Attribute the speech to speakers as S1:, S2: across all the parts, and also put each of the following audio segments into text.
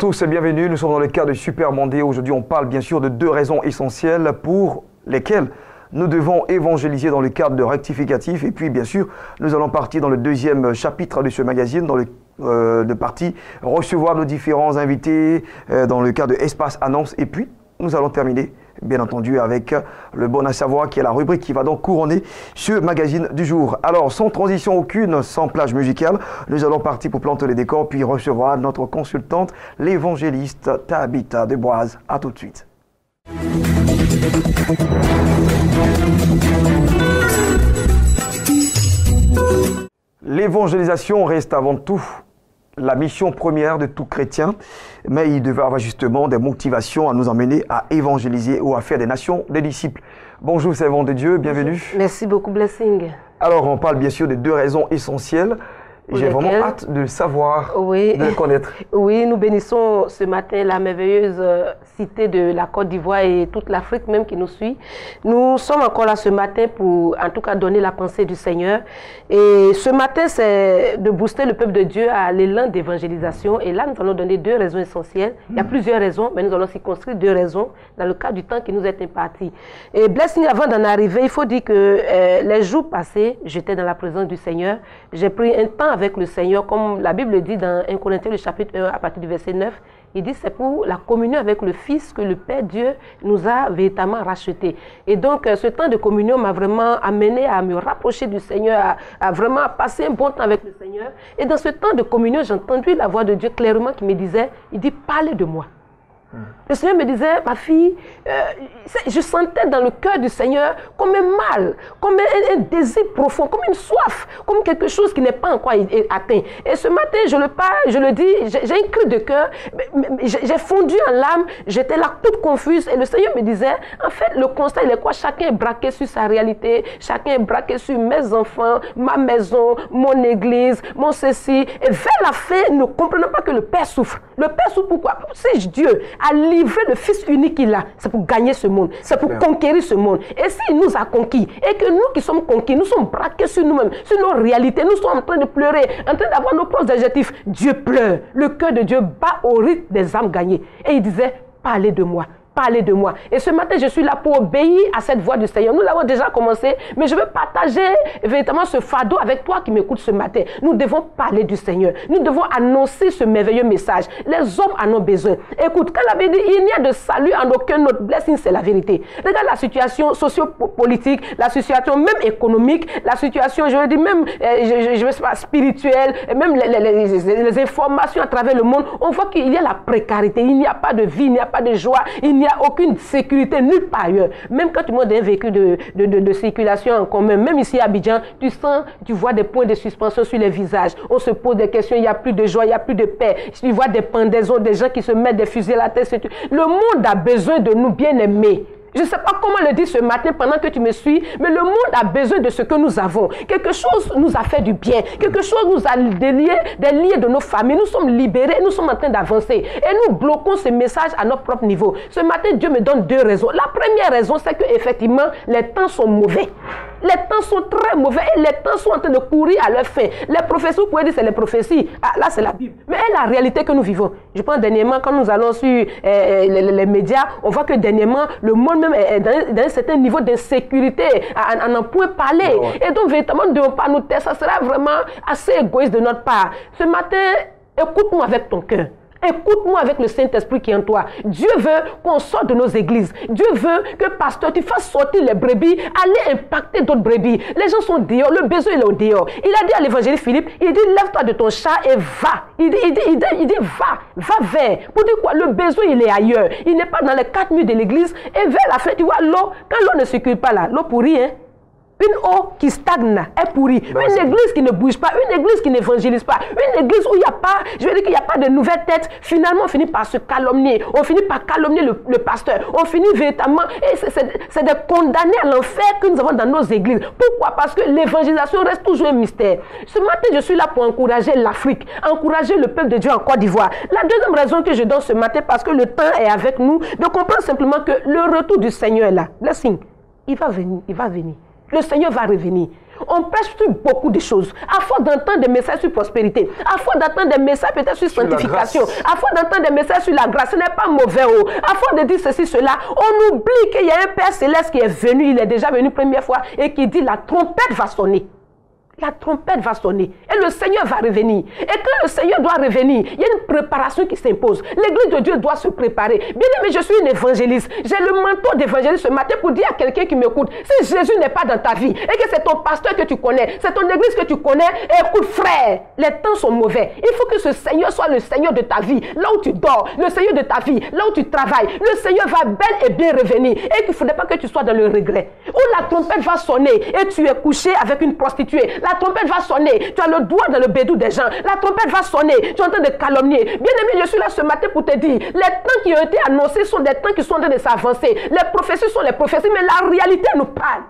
S1: tous et bienvenue. Nous sommes dans le cadre de Super Monday. Aujourd'hui, on parle bien sûr de deux raisons essentielles pour lesquelles nous devons évangéliser dans le cadre de rectificatif. Et puis, bien sûr, nous allons partir dans le deuxième chapitre de ce magazine, dans le partie recevoir nos différents invités dans le cadre de Espace Annonce. Et puis, nous allons terminer, bien entendu, avec le bon à savoir qui est la rubrique qui va donc couronner ce magazine du jour. Alors, sans transition aucune, sans plage musicale, nous allons partir pour planter les décors, puis recevoir notre consultante, l'évangéliste Tabitha Deboise. À tout de suite. L'évangélisation reste avant tout la mission première de tout chrétien, mais il devait avoir justement des motivations à nous emmener à évangéliser ou à faire des nations des disciples. Bonjour, servant de Dieu, bienvenue.
S2: Merci beaucoup, Blessing.
S1: Alors, on parle bien sûr de deux raisons essentielles. J'ai vraiment hâte de savoir, de le connaître.
S2: Oui, nous bénissons ce matin la merveilleuse cité de la Côte d'Ivoire et toute l'Afrique même qui nous suit. Nous sommes encore là ce matin pour, en tout cas, donner la pensée du Seigneur. Et ce matin, c'est de booster le peuple de Dieu à l'élan d'évangélisation. Et là, nous allons donner deux raisons essentielles. Il y a plusieurs raisons, mais nous allons circonscrire deux raisons dans le cadre du temps qui nous est imparti. Et Blessing, avant d'en arriver, il faut dire que les jours passés, j'étais dans la présence du Seigneur. J'ai pris un temps avec le Seigneur, comme la Bible dit dans 1 Corinthiens, le chapitre 1, à partir du verset 9. Il dit c'est pour la communion avec le Fils que le Père Dieu nous a véritablement rachetés. Et donc, ce temps de communion m'a vraiment amené à me rapprocher du Seigneur, à vraiment passer un bon temps avec le Seigneur. Et dans ce temps de communion, j'ai entendu la voix de Dieu clairement qui me disait, il dit, parlez de moi. Le Seigneur me disait, ma fille, je sentais dans le cœur du Seigneur comme un mal, comme un désir profond, comme une soif, comme quelque chose qui n'est pas encore atteint. Et ce matin, je le parle, je le dis, j'ai un cri de cœur, j'ai fondu en larmes, j'étais là toute confuse. Et le Seigneur me disait, en fait, le constat, il est quoi? Chacun est braqué sur sa réalité, chacun est braqué sur mes enfants, ma maison, mon église, mon ceci. Et vers la fin, ne comprenons pas que le Père souffre. Le Père souffre pourquoi? Si Dieu a livré le Fils unique qu'il a, c'est pour gagner ce monde, c'est pour conquérir ce monde. Et s'il nous a conquis, et que nous qui sommes conquis, nous sommes braqués sur nous-mêmes, sur nos réalités, nous sommes en train de pleurer, en train d'avoir nos propres adjectifs, Dieu pleure. Le cœur de Dieu bat au rythme des âmes gagnées. Et il disait, parlez de moi. Parlez de moi. Et ce matin, je suis là pour obéir à cette voix du Seigneur. Nous l'avons déjà commencé, mais je veux partager véritablement ce fardeau avec toi qui m'écoutes ce matin. Nous devons parler du Seigneur. Nous devons annoncer ce merveilleux message. Les hommes en ont besoin. Écoute, quand la Bible dit, il n'y a de salut en aucun autre blessing, c'est la vérité. Regarde la situation socio-politique, la situation même économique, la situation, je veux dire, même je veux pas, spirituelle, même les informations à travers le monde. On voit qu'il y a la précarité, il n'y a pas de vie, il n'y a pas de joie, il n'y a aucune sécurité nulle part ailleurs. Même quand tu montes un véhicule de circulation en commun, même ici à Abidjan, tu vois des points de suspension sur les visages. On se pose des questions, il n'y a plus de joie, il n'y a plus de paix. Tu vois des pendaisons, des gens qui se mettent des fusils à la tête. Le monde a besoin de nous bien-aimés. Je ne sais pas comment le dire ce matin pendant que tu me suis, mais le monde a besoin de ce que nous avons. Quelque chose nous a fait du bien. Quelque chose nous a délié des liens de nos familles. Nous sommes libérés, nous sommes en train d'avancer. Et nous bloquons ce message à notre propre niveau. Ce matin, Dieu me donne deux raisons. La première raison, c'est qu'effectivement, les temps sont mauvais. Les temps sont très mauvais et les temps sont en train de courir à leur fin. Les prophéties, vous pouvez dire c'est les prophéties. Ah, là, c'est la Bible. Mais c'est la réalité que nous vivons. Je pense dernièrement, quand nous allons sur les médias, on voit que dernièrement, le monde même est dans un certain niveau d'insécurité, à n'en point parler. Oh. Et donc, véritablement, nous ne devons pas nous taire. Ça sera vraiment assez égoïste de notre part. Ce matin, écoute-nous avec ton cœur. Écoute-moi avec le Saint-Esprit qui est en toi. Dieu veut qu'on sorte de nos églises. Dieu veut que, pasteur, tu fasses sortir les brebis, aller impacter d'autres brebis. Les gens sont dehors, le besoin il est au dehors. Il a dit à l'évangéliste Philippe, il dit, lève-toi de ton chat et va. Il dit, va vers. Pour dire quoi? Le besoin, il est ailleurs. Il n'est pas dans les 4 murs de l'église. Et vers la fin, tu vois, l'eau, quand l'eau ne circule pas là, l'eau pourrit, hein? Une eau qui stagne est pourrie. Une église qui ne bouge pas, une église qui n'évangélise pas, une église où il n'y a pas, je veux dire qu'il n'y a pas de nouvelles têtes. Finalement, on finit par se calomnier. On finit par calomnier le pasteur. On finit véritablement, et c'est des condamnés à l'enfer que nous avons dans nos églises. Pourquoi? Parce que l'évangélisation reste toujours un mystère. Ce matin, je suis là pour encourager l'Afrique, encourager le peuple de Dieu en Côte d'Ivoire. La deuxième raison que je donne ce matin, parce que le temps est avec nous, de comprendre simplement que le retour du Seigneur est là. Blessing, il va venir, il va venir. Le Seigneur va revenir. on prêche sur beaucoup de choses. À force d'entendre des messages sur prospérité, à force d'entendre des messages peut-être sur sanctification, à force d'entendre des messages sur la grâce, ce n'est pas mauvais. À force de dire ceci, cela, on oublie qu'il y a un Père Céleste qui est venu, il est déjà venu première fois et qui dit la trompette va sonner. La trompette va sonner et le Seigneur va revenir. Et quand le Seigneur doit revenir, il y a une préparation qui s'impose. L'Église de Dieu doit se préparer. Bien aimé, je suis une évangéliste. J'ai le manteau d'évangéliste ce matin pour dire à quelqu'un qui m'écoute, si Jésus n'est pas dans ta vie et que c'est ton pasteur que tu connais, c'est ton église que tu connais, écoute frère, les temps sont mauvais. Il faut que ce Seigneur soit le Seigneur de ta vie, là où tu dors, le Seigneur de ta vie, là où tu travailles. Le Seigneur va bel et bien revenir et qu'il ne faudrait pas que tu sois dans le regret. Où la trompette va sonner et tu es couché avec une prostituée. La trompette va sonner, tu as le doigt dans le bédou des gens. La trompette va sonner, tu es en train de calomnier. Bien aimé, je suis là ce matin pour te dire, les temps qui ont été annoncés sont des temps qui sont en train de s'avancer. Les prophéties sont les prophéties, mais la réalité nous parle.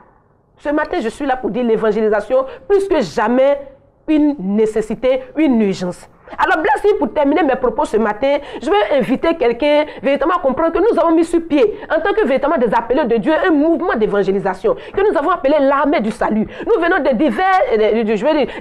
S2: Ce matin, je suis là pour dire l'évangélisation, plus que jamais, une nécessité, une urgence. Alors, Blessing, pour terminer mes propos ce matin, je vais inviter quelqu'un véritablement à comprendre que nous avons mis sur pied, en tant que véritablement des appelés de Dieu, un mouvement d'évangélisation, que nous avons appelé l'armée du salut. Nous venons de divers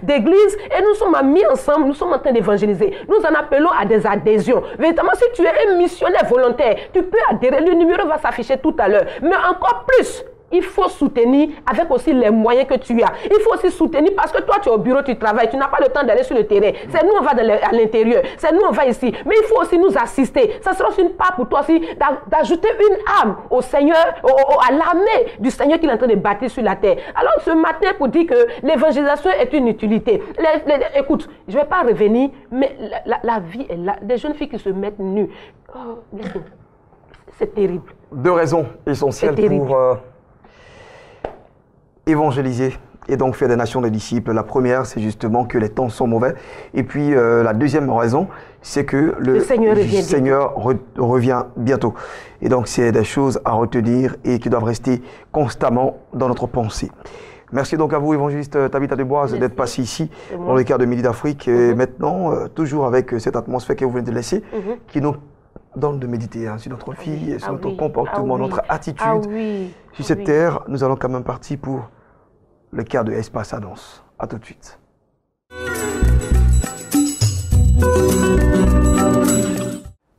S2: d'églises et nous sommes mis ensemble, nous sommes en train d'évangéliser. Nous en appelons à des adhésions. Véritablement, si tu es un missionnaire volontaire, tu peux adhérer. Le numéro va s'afficher tout à l'heure. Mais encore plus, il faut soutenir avec aussi les moyens que tu as. Il faut aussi soutenir parce que toi, tu es au bureau, tu travailles, tu n'as pas le temps d'aller sur le terrain. C'est nous, on va à l'intérieur. C'est nous, on va ici. Mais il faut aussi nous assister. Ça sera aussi une part pour toi aussi d'ajouter une âme au Seigneur, à l'armée du Seigneur qu'il est en train de bâtir sur la terre. Alors, ce matin, pour dire que l'évangélisation est une utilité. Écoute, je ne vais pas revenir, mais la vie est là. Des jeunes filles qui se mettent nues. Oh, c'est terrible.
S1: Deux raisons essentielles pour évangéliser et donc faire des nations des disciples. La première, c'est justement que les temps sont mauvais. Et puis, la deuxième raison, c'est que le Seigneur revient bientôt. Et donc, c'est des choses à retenir et qui doivent rester constamment dans notre pensée. Merci donc à vous, évangéliste Tabitha Deboise, d'être passé ici dans le cadre de Midi d'Afrique. Et maintenant, toujours avec cette atmosphère que vous venez de laisser, qui nous donne de méditer sur notre vie, sur notre comportement, notre attitude. Sur cette terre, nous allons quand même partir pour le cadre de Espace Annonce. À tout de suite.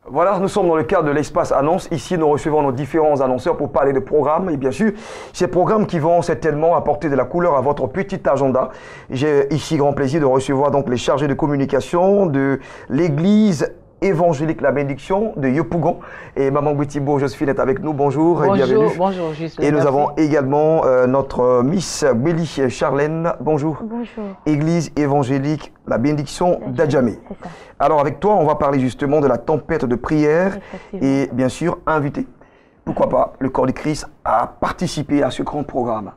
S1: Voilà, nous sommes dans le cadre de l'Espace Annonce. Ici, nous recevons nos différents annonceurs pour parler de programmes. Et bien sûr, ces programmes qui vont certainement apporter de la couleur à votre petit agenda. J'ai ici grand plaisir de recevoir donc les chargés de communication de l'Église évangélique La Bénédiction de Yopougon. Et Maman Boutibo Josephine est avec nous. Bonjour, et bienvenue.
S3: Bonjour, Justin.
S1: Et nous avons également notre Miss Béli Charlène. Bonjour.
S4: Bonjour.
S1: Église évangélique La Bénédiction d'Adjamé. Alors avec toi, on va parler justement de la tempête de prière et bien sûr inviter, pourquoi pas, le corps du Christ à participer à ce grand programme.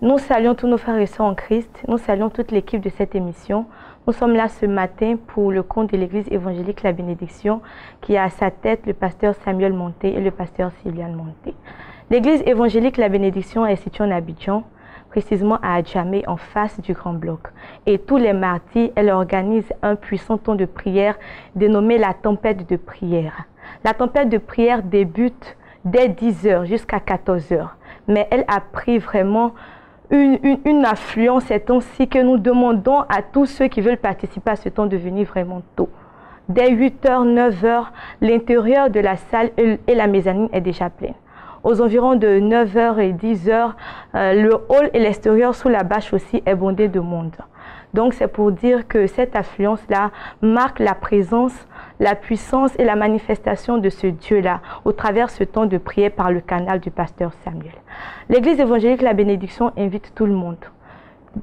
S4: Nous saluons tous nos frères et sœurs en Christ. Nous saluons toute l'équipe de cette émission. Nous sommes là ce matin pour le compte de l'Église évangélique La Bénédiction qui a à sa tête le pasteur Samuel Monté et le pasteur Sylviane Monté. L'Église évangélique La Bénédiction est située en Abidjan, précisément à Adjamé, en face du Grand Bloc. Et tous les mardis, elle organise un puissant temps de prière dénommé la tempête de prière. La tempête de prière débute dès 10h jusqu'à 14h. Mais elle a pris vraiment une affluence ces temps-ci que nous demandons à tous ceux qui veulent participer à ce temps de venir vraiment tôt. Dès 8h, 9h, l'intérieur de la salle et la mezzanine est déjà pleine. Aux environs de 9h et 10h, le hall et l'extérieur sous la bâche aussi est bondé de monde. Donc c'est pour dire que cette affluence-là marque la présence, la puissance et la manifestation de ce Dieu-là au travers ce temps de prière par le canal du pasteur Samuel. L'Église évangélique La Bénédiction invite tout le monde.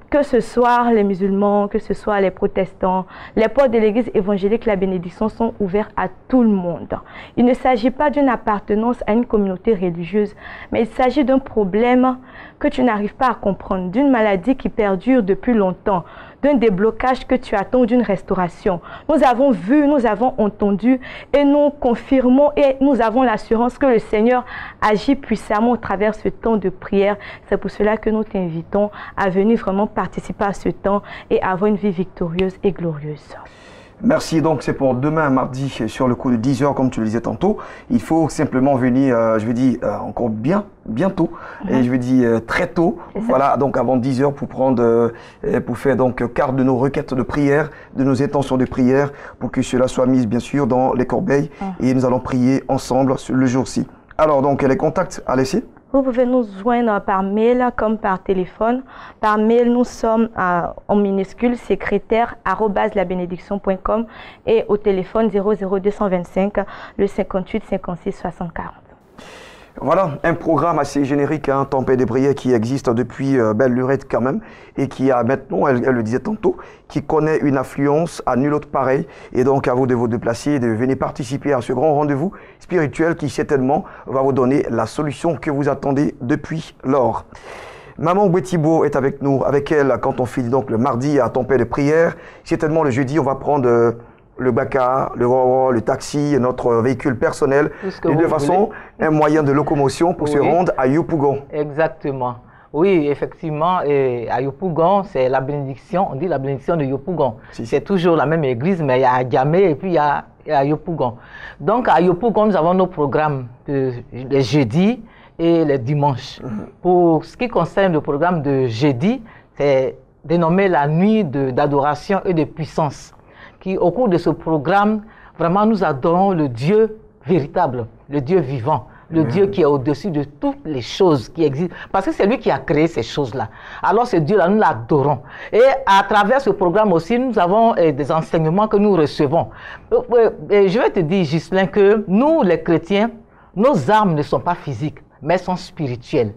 S4: Que ce soit les musulmans, que ce soit les protestants, les portes de l'Église évangélique La Bénédiction sont ouvertes à tout le monde. Il ne s'agit pas d'une appartenance à une communauté religieuse, mais il s'agit d'un problème que tu n'arrives pas à comprendre, d'une maladie qui perdure depuis longtemps, d'un déblocage que tu attends, d'une restauration. Nous avons vu, nous avons entendu et nous confirmons et nous avons l'assurance que le Seigneur agit puissamment au travers ce temps de prière. C'est pour cela que nous t'invitons à venir vraiment participer à ce temps et avoir une vie victorieuse et glorieuse.
S1: Merci, donc c'est pour demain, mardi, sur le coup de 10h, comme tu le disais tantôt. Il faut simplement venir, je veux dire, encore bientôt, et je veux dire très tôt, voilà, donc avant 10h pour prendre, pour faire donc carte de nos requêtes de prière, de nos intentions de prière, pour que cela soit mis bien sûr dans les corbeilles, et nous allons prier ensemble le jour-ci. Alors donc, les contacts à laisser?
S4: Vous pouvez nous joindre par mail comme par téléphone. Par mail, nous sommes en minuscule secrétaire@labénédiction.com et au téléphone 00225 le 58 56 60 40.
S1: Voilà, un programme assez générique, hein, Tempête de prière qui existe depuis belle lurette quand même et qui a maintenant, elle le disait tantôt, qui connaît une affluence à nul autre pareil. Et donc à vous de vous déplacer et de venir participer à ce grand rendez-vous spirituel qui certainement va vous donner la solution que vous attendez depuis lors. Maman Bouetibo est avec nous, avec elle quand on finit donc le mardi à Tempête de prière. Certainement le jeudi, on va prendre le Baka, le Roro, le taxi, notre véhicule personnel, et de façon un moyen de locomotion pour se rendre à Yopougon.
S3: Exactement. Oui, effectivement, et à Yopougon, c'est la bénédiction, on dit la bénédiction de Yopougon. C'est toujours la même église, mais il y a Djamé et puis il y a Yopougon. Donc à Yopougon, nous avons nos programmes les jeudis et les dimanches. Pour ce qui concerne le programme de jeudi, c'est dénommé la nuit d'adoration et de puissance. Au cours de ce programme, vraiment nous adorons le Dieu véritable, le Dieu vivant, le Dieu qui est au-dessus de toutes les choses qui existent. Parce que c'est lui qui a créé ces choses-là. Alors ce Dieu-là, nous l'adorons. Et à travers ce programme aussi, nous avons des enseignements que nous recevons. Je vais te dire, Ghislain, que nous, les chrétiens, nos armes ne sont pas physiques, mais sont spirituelles.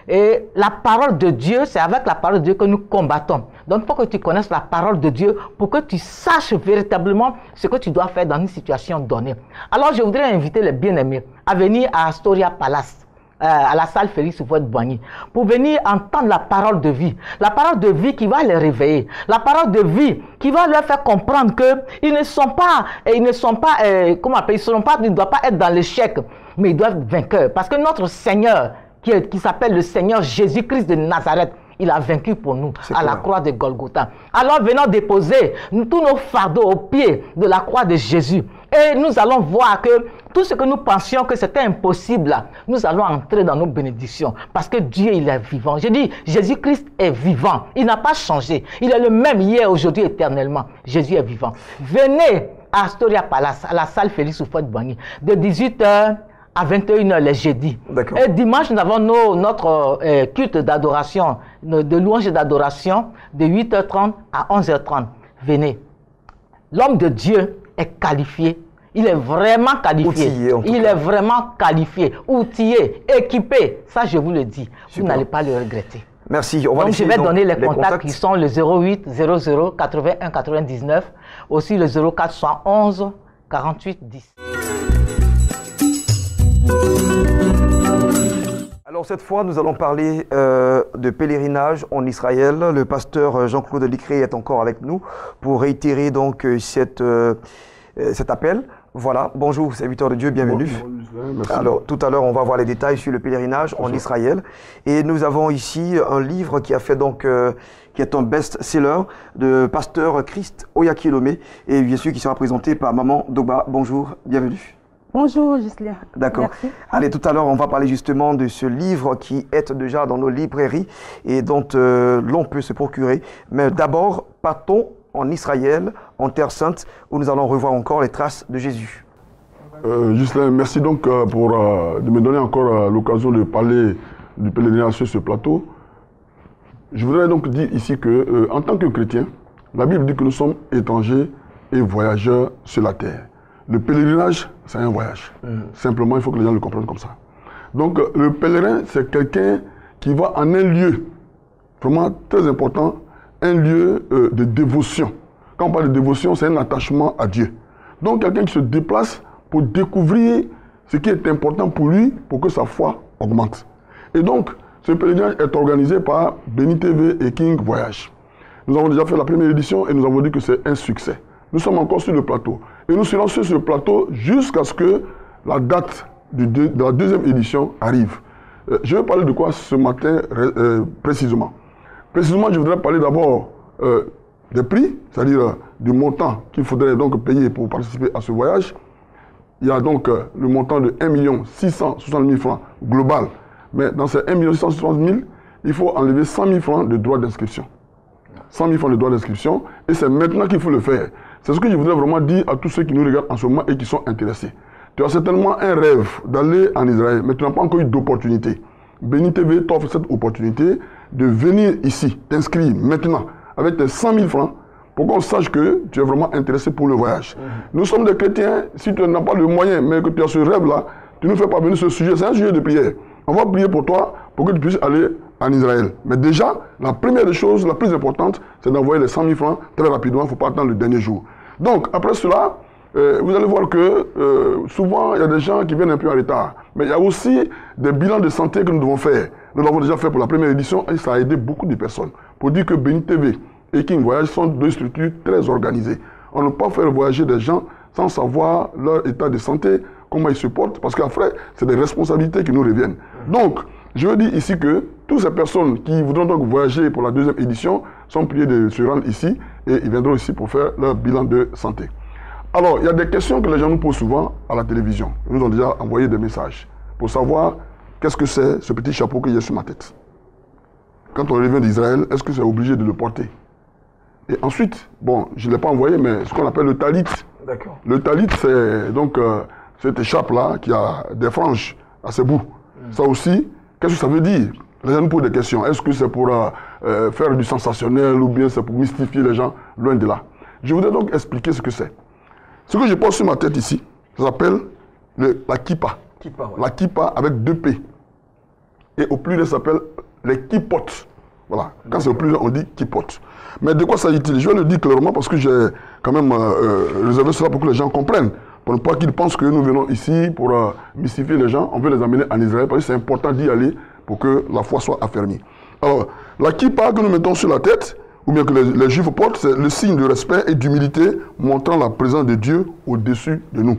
S3: Et la parole de Dieu, c'est avec la parole de Dieu que nous combattons. Donc, il faut que tu connaisses la parole de Dieu pour que tu saches véritablement ce que tu dois faire dans une situation donnée. Alors, je voudrais inviter les bien-aimés à venir à Astoria Palace, à la salle Félix Houphouët-Boigny, pour venir entendre la parole de vie. La parole de vie qui va les réveiller. La parole de vie qui va leur faire comprendre qu'ils ne sont pas, ils ne doivent pas être dans l'échec, mais ils doivent être vainqueurs. Parce que notre Seigneur, qui s'appelle le Seigneur Jésus-Christ de Nazareth, il a vaincu pour nous à la croix de Golgotha. Alors venons déposer tous nos fardeaux au pied de la croix de Jésus. Et nous allons voir que tout ce que nous pensions que c'était impossible, nous allons entrer dans nos bénédictions. Parce que Dieu, il est vivant. Je dis, Jésus-Christ est vivant. Il n'a pas changé. Il est le même hier, aujourd'hui, éternellement. Jésus est vivant. Venez à Astoria Palace, à la salle Félix Houphouët-Boigny, de 18h à 21h les jeudis. Et dimanche, nous avons notre culte d'adoration, de louange d'adoration, de 8h30 à 11h30. Venez. L'homme de Dieu est qualifié. Il est vraiment qualifié. Outillé, il est vraiment qualifié, outillé, équipé. Ça, je vous le dis. Super. Vous n'allez pas le regretter.
S1: Merci.
S3: Donc, je vais donner les contacts qui sont le 08 00 81 99, aussi le 0411 48 10.
S1: Alors cette fois, nous allons parler de pèlerinage en Israël. Le pasteur Jean-Claude Licré est encore avec nous pour réitérer donc cet appel. Voilà, bonjour serviteur de Dieu, bienvenue. Bonjour, alors tout à l'heure, on va voir les détails sur le pèlerinage en Israël. Et nous avons ici un livre qui a fait donc, qui est un best-seller de pasteur Christ Oyakilome et bien sûr qui sera présenté par Maman Dogba. Bonjour, bienvenue.
S5: Bonjour Ghislain.
S1: D'accord. Allez, tout à l'heure, on va parler justement de ce livre qui est déjà dans nos librairies et dont l'on peut se procurer. Mais d'abord, partons en Israël, en Terre Sainte, où nous allons revoir encore les traces de Jésus.
S6: Ghislain, merci donc de me donner encore l'occasion de parler du pèlerinage sur ce plateau. Je voudrais donc dire ici que, en tant que chrétien, la Bible dit que nous sommes étrangers et voyageurs sur la terre. Le pèlerinage, c'est un voyage. Simplement, il faut que les gens le comprennent comme ça. Donc, le pèlerin, c'est quelqu'un qui va en un lieu, vraiment très important, un lieu de dévotion. Quand on parle de dévotion, c'est un attachement à Dieu. Donc, quelqu'un qui se déplace pour découvrir ce qui est important pour lui, pour que sa foi augmente. Et donc, ce pèlerinage est organisé par Béni TV et King Voyage. Nous avons déjà fait la première édition et nous avons dit que c'est un succès. Nous sommes encore sur le plateau. Et nous serons sur ce plateau jusqu'à ce que la date de la deuxième édition arrive. Je vais parler de quoi ce matin précisément. Précisément, je voudrais parler d'abord des prix, c'est-à-dire du montant qu'il faudrait donc payer pour participer à ce voyage. Il y a donc le montant de 1 660 000 francs global. Mais dans ces 1 660 000, il faut enlever 100 000 francs de droits d'inscription. 100 000 francs de droits d'inscription, et c'est maintenant qu'il faut le faire. C'est ce que je voudrais vraiment dire à tous ceux qui nous regardent en ce moment et qui sont intéressés. Tu as certainement un rêve d'aller en Israël, mais tu n'as pas encore eu d'opportunité. Béni TV t'offre cette opportunité de venir ici, t'inscrire maintenant, avec tes 100 000 francs, pour qu'on sache que tu es vraiment intéressé pour le voyage. Nous sommes des chrétiens, si tu n'as pas le moyen, mais que tu as ce rêve-là, tu nous fais parvenir ce sujet, c'est un sujet de prière. On va prier pour toi, pour que tu puisses aller en Israël. Mais déjà, la première des choses, la plus importante, c'est d'envoyer les 100 000 francs très rapidement, il ne faut pas attendre le dernier jour. Donc, après cela, vous allez voir que souvent, il y a des gens qui viennent un peu en retard. Mais il y a aussi des bilans de santé que nous devons faire. Nous l'avons déjà fait pour la première édition et ça a aidé beaucoup de personnes. Pour dire que Béni TV et King Voyage sont deux structures très organisées. On ne peut pas faire voyager des gens sans savoir leur état de santé, comment ils se portent, parce qu'après, c'est des responsabilités qui nous reviennent. Donc, je veux dire ici que toutes ces personnes qui voudront donc voyager pour la deuxième édition sont priées de se rendre ici et ils viendront ici pour faire leur bilan de santé. Alors, il y a des questions que les gens nous posent souvent à la télévision. Ils nous ont déjà envoyé des messages pour savoir qu'est-ce que c'est ce petit chapeau qu'il y a sur ma tête. Quand on revient d'Israël, est-ce que c'est obligé de le porter? Et ensuite, bon, je ne l'ai pas envoyé, mais ce qu'on appelle le talit.
S1: D'accord. Le
S6: talit, c'est donc cette écharpe-là qui a des franges à ses bouts. Ça aussi, qu'est-ce que ça veut dire? Les gens nous posent des questions. Est-ce que c'est pour faire du sensationnel ou bien c'est pour mystifier les gens? Loin de là. Je voudrais donc expliquer ce que c'est. Ce que je porte sur ma tête ici, ça s'appelle la kippa.
S1: Kippa, ouais.
S6: La kippa avec 2 P. Et au pluriel, ça s'appelle les kippotes. Voilà. Quand c'est au pluriel, on dit kippotes. Mais de quoi s'agit-il? Je vais le dire clairement parce que j'ai quand même réservé cela pour que les gens comprennent. Pour ne pas qu'ils pensent que nous venons ici pour mystifier les gens. On veut les amener en Israël parce que c'est important d'y aller pour que la foi soit affermie. Alors, la kippa que nous mettons sur la tête, ou bien que les Juifs portent, c'est le signe de respect et d'humilité montrant la présence de Dieu au-dessus de nous.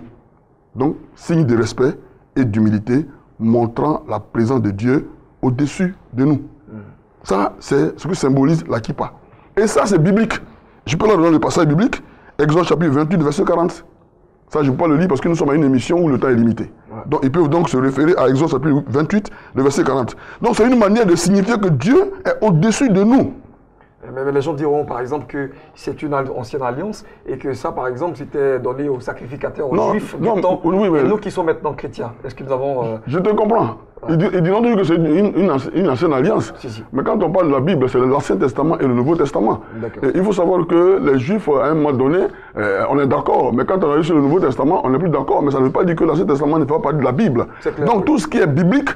S6: Donc, signe de respect et d'humilité montrant la présence de Dieu au-dessus de nous. Ça, c'est ce que symbolise la kippa. Et ça, c'est biblique. Je peux leur donner le passage biblique, Exode chapitre 28, verset 40. Ça, je ne peux pas le lire parce que nous sommes à une émission où le temps est limité. Ouais. Donc, ils peuvent donc se référer à Exode chapitre 28, le verset 40. Donc, c'est une manière de signifier que Dieu est au-dessus de nous.
S1: Mais les gens diront par exemple que c'est une ancienne alliance et que ça par exemple c'était donné aux sacrificateurs, aux juifs du temps, oui, mais nous qui sommes maintenant chrétiens. Est-ce que nous avons...
S6: Je te comprends. Ils diront que c'est une ancienne alliance. Si. Mais quand on parle de la Bible, c'est l'Ancien Testament et le Nouveau Testament. Et il faut savoir que les Juifs, à un moment donné, on est d'accord. Mais quand on arrive sur le Nouveau Testament, on n'est plus d'accord. Mais ça ne veut pas dire que l'Ancien Testament ne fait pas partie de la Bible. Clair, donc tout ce qui est biblique,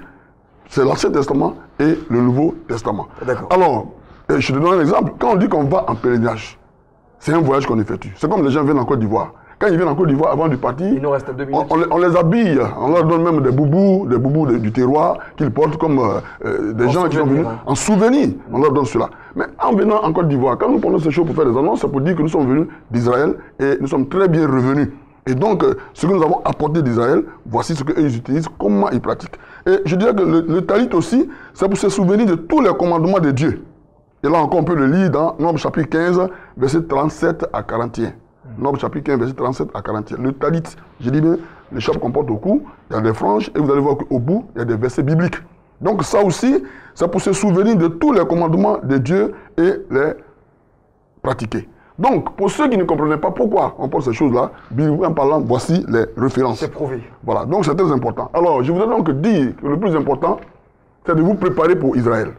S6: c'est l'Ancien Testament et le Nouveau Testament. Alors, je te donne un exemple. Quand on dit qu'on va en pèlerinage, c'est un voyage qu'on effectue. C'est comme les gens viennent en Côte d'Ivoire. Quand ils viennent en Côte d'Ivoire, avant de partir,
S1: il nous reste 2 minutes.
S6: On les habille. On leur donne même des boubous du terroir qu'ils portent comme des gens qui sont venus en souvenir. On leur donne cela. Mais en venant en Côte d'Ivoire, quand nous prenons ces choses pour faire des annonces, c'est pour dire que nous sommes venus d'Israël et nous sommes très bien revenus. Et donc, ce que nous avons apporté d'Israël, voici ce qu'ils utilisent, comment ils pratiquent. Et je dirais que le talit aussi, c'est pour se souvenir de tous les commandements de Dieu. Et là encore, on peut le lire dans Nombre chapitre 15, verset 37 à 41. Nombre chapitre 15, verset 37 à 41. Le talit, je dis bien, l'écharpe qu'on porte au cou, il y a des franges, et vous allez voir qu'au bout, il y a des versets bibliques. Donc ça aussi, c'est pour se souvenir de tous les commandements de Dieu et les pratiquer. Donc, pour ceux qui ne comprenaient pas pourquoi on porte ces choses-là, bibliquement parlant, voici les références.
S1: C'est prouvé.
S6: Voilà, donc c'est très important. Alors, je voudrais donc dire que le plus important, c'est de vous préparer pour Israël.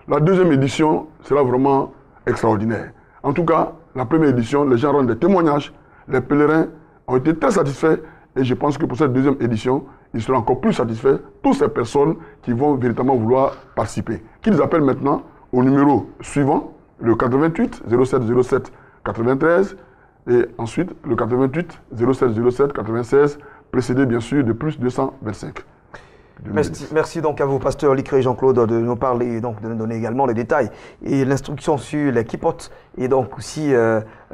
S6: La deuxième édition sera vraiment extraordinaire. En tout cas, la première édition, les gens rendent des témoignages. Les pèlerins ont été très satisfaits. Et je pense que pour cette deuxième édition, ils seront encore plus satisfaits. Toutes ces personnes qui vont véritablement vouloir participer. Qu'ils appellent maintenant au numéro suivant, le 88 07 07 93. Et ensuite, le 88 07 07 96, précédé bien sûr de plus 225.
S1: Merci donc à vous, pasteur Licré Jean-Claude, de nous parler, donc de nous donner également les détails et l'instruction sur les kippotes et donc aussi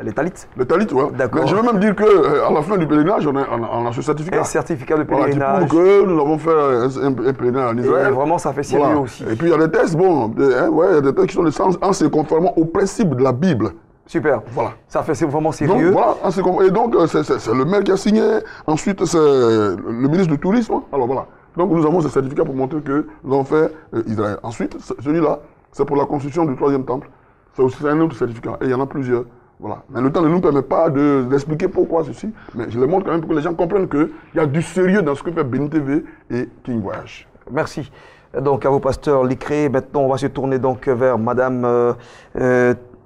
S1: les talits.
S6: Les talits, oui. D'accord. Je veux même dire qu'à la fin du pèlerinage, on a ce certificat.
S1: Un certificat de pèlerinage.
S6: Voilà, qui prouve que nous avons fait un pèlerinage en Israël.
S1: Et vraiment, ça fait sérieux aussi.
S6: Et puis il y a des tests, bon, il y a des tests qui sont en se conformant au principe de la Bible.
S1: Super.
S6: Voilà.
S1: Ça fait, c'est vraiment sérieux.
S6: Donc, voilà, et donc, c'est le maire qui a signé. Ensuite, c'est le ministre du Tourisme. Alors, voilà. Donc, nous avons ce certificat pour montrer que nous avons fait Israël. Ensuite, celui-là, c'est pour la construction du 3e temple. C'est aussi un autre certificat. Et il y en a plusieurs. Voilà. Mais le temps ne nous permet pas d'expliquer pourquoi ceci. Mais je le montre quand même pour que les gens comprennent qu'il y a du sérieux dans ce que fait Béni TV et King Voyage.
S1: Merci. Donc, à vos pasteurs Licré. Maintenant, on va se tourner donc vers Madame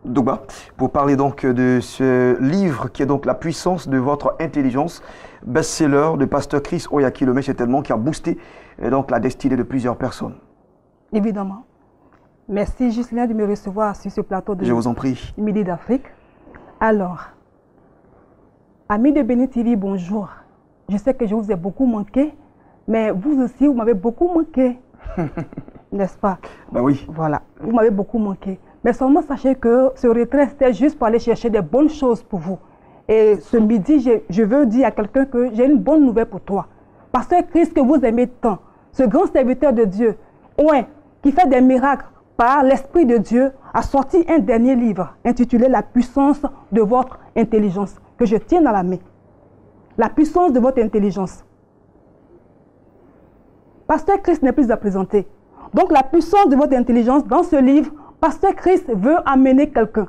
S1: Douba pour parler donc de ce livre qui est donc La puissance de votre intelligence, best-seller de pasteur Chris Oyakhilome, certainement, qui a boosté donc la destinée de plusieurs personnes.
S5: Évidemment. Merci Ghislain de me recevoir sur ce plateau de
S1: Je vous en prie.
S5: Midi d'Afrique. Alors, amis de Béni TV, bonjour. Je sais que je vous ai beaucoup manqué, mais vous aussi, vous m'avez beaucoup manqué. N'est-ce pas?
S1: Ben oui.
S5: Voilà, vous m'avez beaucoup manqué. Mais seulement sachez que ce retrait, c'était juste pour aller chercher des bonnes choses pour vous. Et ce midi, je veux dire à quelqu'un que j'ai une bonne nouvelle pour toi. Pasteur Christ, que vous aimez tant, ce grand serviteur de Dieu, ouais, qui fait des miracles par l'Esprit de Dieu, a sorti un dernier livre intitulé La puissance de votre intelligence, que je tiens dans la main. La puissance de votre intelligence. Pasteur Christ n'est plus à présenter. Donc la puissance de votre intelligence, dans ce livre, Pasteur Christ veut amener quelqu'un,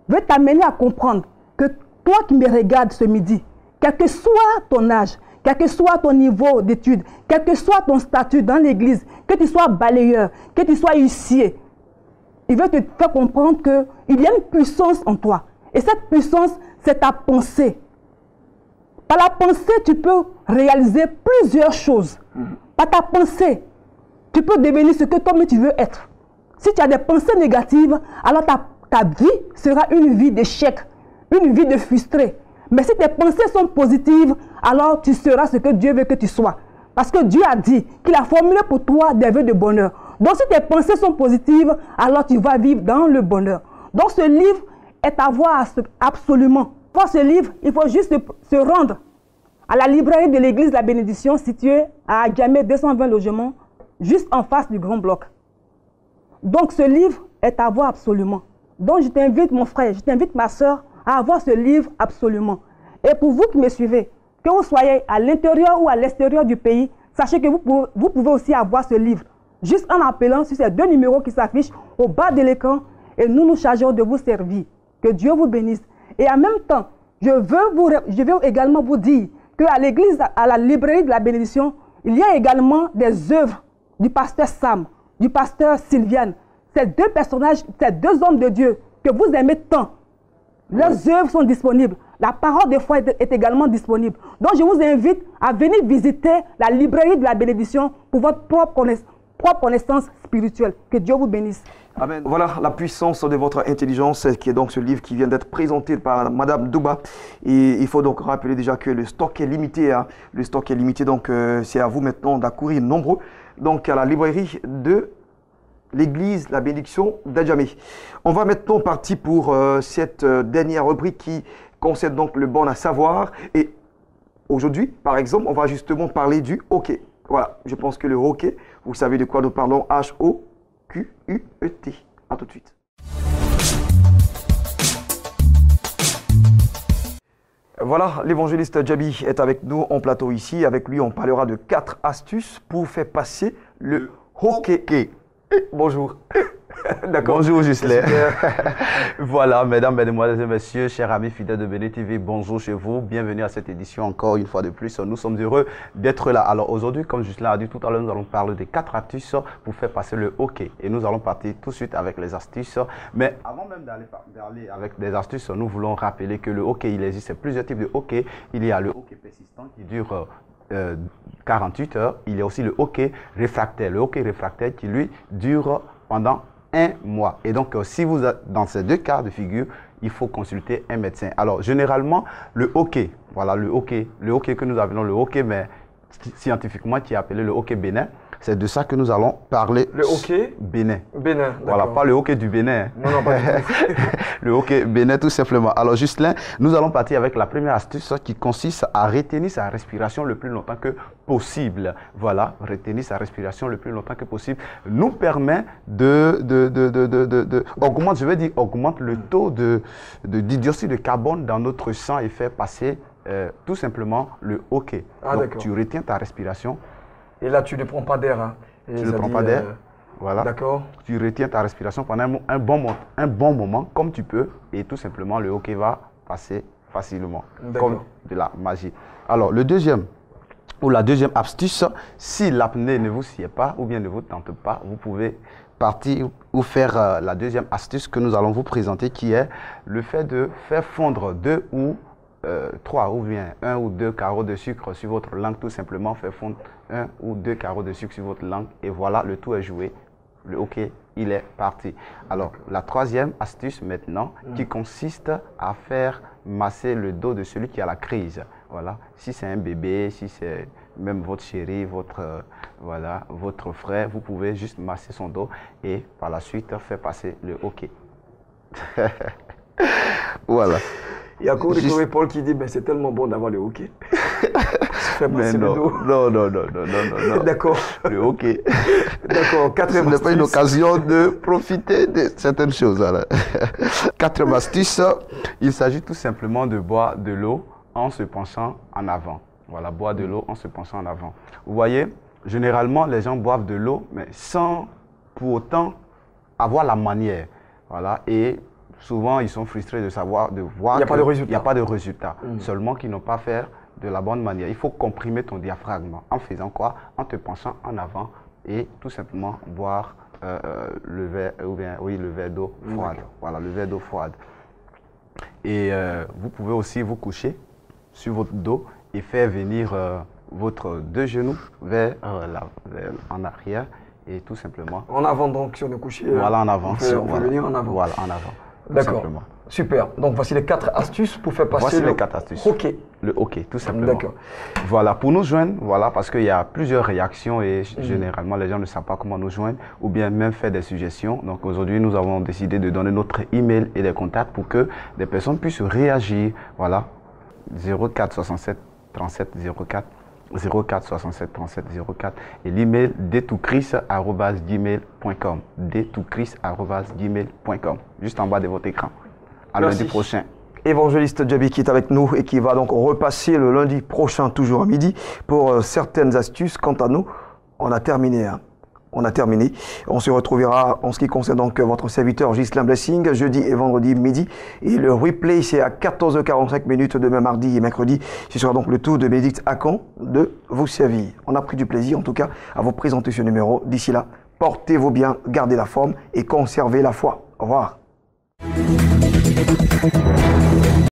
S5: veut t'amener à comprendre que toi qui me regardes ce midi, quel que soit ton âge, quel que soit ton niveau d'études, quel que soit ton statut dans l'église, que tu sois balayeur, que tu sois huissier, il veut te faire comprendre qu'il y a une puissance en toi. Et cette puissance, c'est ta pensée. Par la pensée, tu peux réaliser plusieurs choses. Par ta pensée, tu peux devenir ce que toi-même tu veux être. Si tu as des pensées négatives, alors ta vie sera une vie d'échec, une vie de frustré. Mais si tes pensées sont positives, alors tu seras ce que Dieu veut que tu sois. Parce que Dieu a dit qu'il a formulé pour toi des vœux de bonheur. Donc si tes pensées sont positives, alors tu vas vivre dans le bonheur. Donc ce livre est à voir absolument. Pour ce livre, il faut juste se rendre à la librairie de l'église de la Bénédiction située à Adjamé 220 logements, juste en face du grand bloc. Donc ce livre est à voir absolument. Donc je t'invite mon frère, je t'invite ma soeur à avoir ce livre absolument. Et pour vous qui me suivez, que vous soyez à l'intérieur ou à l'extérieur du pays, sachez que vous pouvez aussi avoir ce livre. Juste en appelant sur ces deux numéros qui s'affichent au bas de l'écran et nous nous chargeons de vous servir. Que Dieu vous bénisse. Et en même temps, je veux également vous dire qu'à l'église, à la librairie de la Bénédiction, il y a également des œuvres du pasteur Sam, du pasteur Sylviane. Ces deux personnages, ces deux hommes de Dieu que vous aimez tant, leurs œuvres sont disponibles. La parole de foi est également disponible. Donc je vous invite à venir visiter la librairie de la Bénédiction pour votre propre connaissance spirituelle. Que Dieu vous bénisse.
S1: Amen. Voilà la puissance de votre intelligence, qui est donc ce livre qui vient d'être présenté par Madame Douba. Et il faut donc rappeler déjà que le stock est limité. Hein. Le stock est limité, donc c'est à vous maintenant d'accourir nombreux. Donc à la librairie de l'église La Bénédiction d'Adjamé. On va maintenant partir pour cette dernière rubrique qui concerne donc le bon à savoir. Et aujourd'hui, par exemple, on va justement parler du hockey. Voilà, je pense que le hockey, vous savez de quoi nous parlons, H-O-Q-U-E-T. A tout de suite. Voilà, l'évangéliste Djaby est avec nous en plateau ici. Avec lui, on parlera de 4 astuces pour faire passer le hockey. Bonjour.
S7: Bonjour Ghislain. Voilà, mesdames, mesdemoiselles et messieurs, chers amis fidèles de Béni TV, bonjour chez vous. Bienvenue à cette édition encore une fois de plus. Nous sommes heureux d'être là. Alors aujourd'hui, comme Ghislain a dit tout à l'heure, nous allons parler des 4 astuces pour faire passer le hockey. Et nous allons partir tout de suite avec les astuces. Mais avant même d'aller avec des astuces, nous voulons rappeler que le hockey, il existe plusieurs types de hockey. Il y a le hockey persistant qui dure 48 heures. Il y a aussi le hockey réfractaire. Le hockey réfractaire qui lui dure pendant 1 mois. Et donc, si vous êtes dans ces deux cas de figure, il faut consulter un médecin. Alors, généralement, le hockey, voilà, le hockey que nous avons, le hockey, mais scientifiquement, qui est appelé le hockey bénin. C'est de ça que nous allons parler.
S1: Le hockey
S7: Bénin.
S1: Bénin,
S7: Voilà, pas le hockey du Bénin.
S1: Non, non, pas du tout.
S7: Le hockey Bénin, tout simplement. Alors, Justin, nous allons partir avec la première astuce qui consiste à retenir sa respiration le plus longtemps que possible. Voilà, retenir sa respiration le plus longtemps que possible nous permet augmente le taux de dioxyde de carbone dans notre sang et fait passer tout simplement le hockey. Donc, tu retiens ta respiration.
S1: Et là, tu ne prends pas d'air. Hein.
S7: Tu ne prends pas d'air. Voilà.
S1: D'accord.
S7: Tu retiens ta respiration pendant un bon moment, comme tu peux, et tout simplement, le hockey va passer facilement, comme de la magie. Alors, la deuxième astuce, si l'apnée ne vous sied pas ou bien ne vous tente pas, vous pouvez partir ou faire la deuxième astuce que nous allons vous présenter, qui est le fait de faire fondre 2 ou 3 ou bien 1 ou 2 carreaux de sucre sur votre langue, tout simplement faire fondre 1 ou 2 carreaux de sucre sur votre langue et voilà, le tout est joué. Le hockey, il est parti. Alors, la troisième astuce maintenant, qui consiste à faire masser le dos de celui qui a la crise. Voilà. Si c'est un bébé, si c'est même votre chéri, votre frère, vous pouvez juste masser son dos et par la suite faire passer le hockey. Voilà.
S1: Il y a encore Paul qui dit, c'est tellement bon d'avoir le hockey.
S7: Mais non.
S1: D'accord.
S7: Le hockey.
S1: D'accord.
S7: Ce n'est pas une occasion de profiter de certaines choses. Quatrième astuce, il s'agit tout simplement de boire de l'eau en se penchant en avant. Voilà, boire de l'eau en se penchant en avant. Vous voyez, généralement, les gens boivent de l'eau, mais sans pour autant avoir la manière. Voilà, et souvent, ils sont frustrés de voir qu'il n'y a pas de résultat. Seulement qu'ils n'ont pas fait de la bonne manière. Il faut comprimer ton diaphragme. En faisant quoi? En te penchant en avant et tout simplement boire le verre d'eau froide. Voilà, le verre d'eau froide. Et vous pouvez aussi vous coucher sur votre dos et faire venir votre 2 genoux vers en arrière et tout simplement.
S1: En avant donc sur le coucher.
S7: Voilà, en avant.
S1: On peut venir en avant.
S7: Voilà, en avant.
S1: D'accord. Super. Donc voici les 4 astuces pour faire passer
S7: les 4 astuces.
S1: Hockey.
S7: Le hockey, tout simplement.
S1: D'accord.
S7: Voilà, pour nous joindre, voilà, parce qu'il y a plusieurs réactions et généralement les gens ne savent pas comment nous joindre ou bien même faire des suggestions. Donc aujourd'hui, nous avons décidé de donner notre email et des contacts pour que des personnes puissent réagir. Voilà, 04 67 37 04. 04 67 37 04 et l'email detoutchris@gmail.com detoutchris@gmail.com juste en bas de votre écran. À lundi prochain.
S1: Évangéliste Djabi qui est avec nous et qui va donc repasser le lundi prochain, toujours à midi, pour certaines astuces. Quant à nous, on a terminé. On a terminé. On se retrouvera en ce qui concerne donc votre serviteur Ghislain Blessing, jeudi et vendredi midi. Et le replay, c'est à 14h45 demain mardi et mercredi. Ce sera donc le tour de Bénédicte Akon de vous servir. On a pris du plaisir en tout cas à vous présenter ce numéro. D'ici là, portez-vous bien, gardez la forme et conservez la foi. Au revoir.